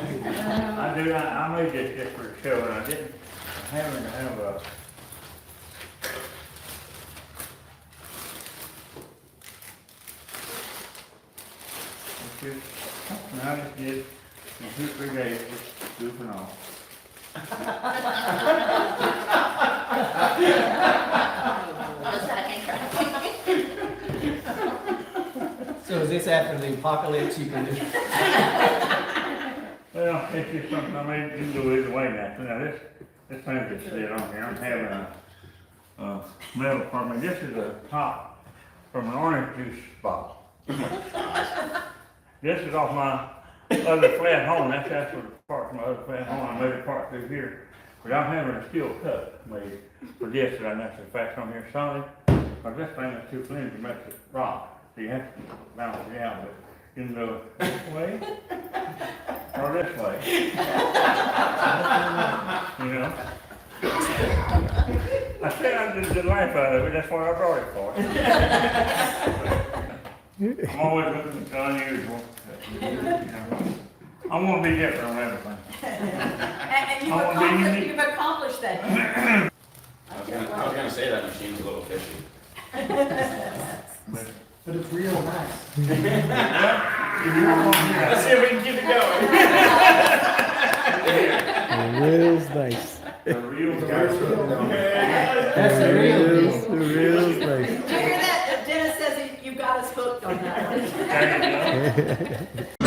I do not, I made this just for a show, and I didn't, I haven't have a. It's just, I just did, in 2-3 days, just goofing off. So is this after the apocalypse you can just... Well, it's just something I made to do either way now. Now this thing just sit on here. I'm having a metal part. This is a top from an orange juice bottle. This is off my other Flathone. That's what the part from my other Flathone. I made a part through here. But I'm having a steel cup made for this that I know the fact on here solid. But this thing is too thin to make it rock. So you have to balance it out. But you can go this way or this way. You know? I said I did laugh out of it. That's what I brought it for. I'm always looking for unusual. You know, I want to be different on everything. And you've accomplished that. I was gonna say that machine's a little fishy. But it's real nice. Let's see if we can keep it going. Real nice. The real That's the real deal. Real nice. Did you hear that? Dennis says you've got us hooked on that one. There you go.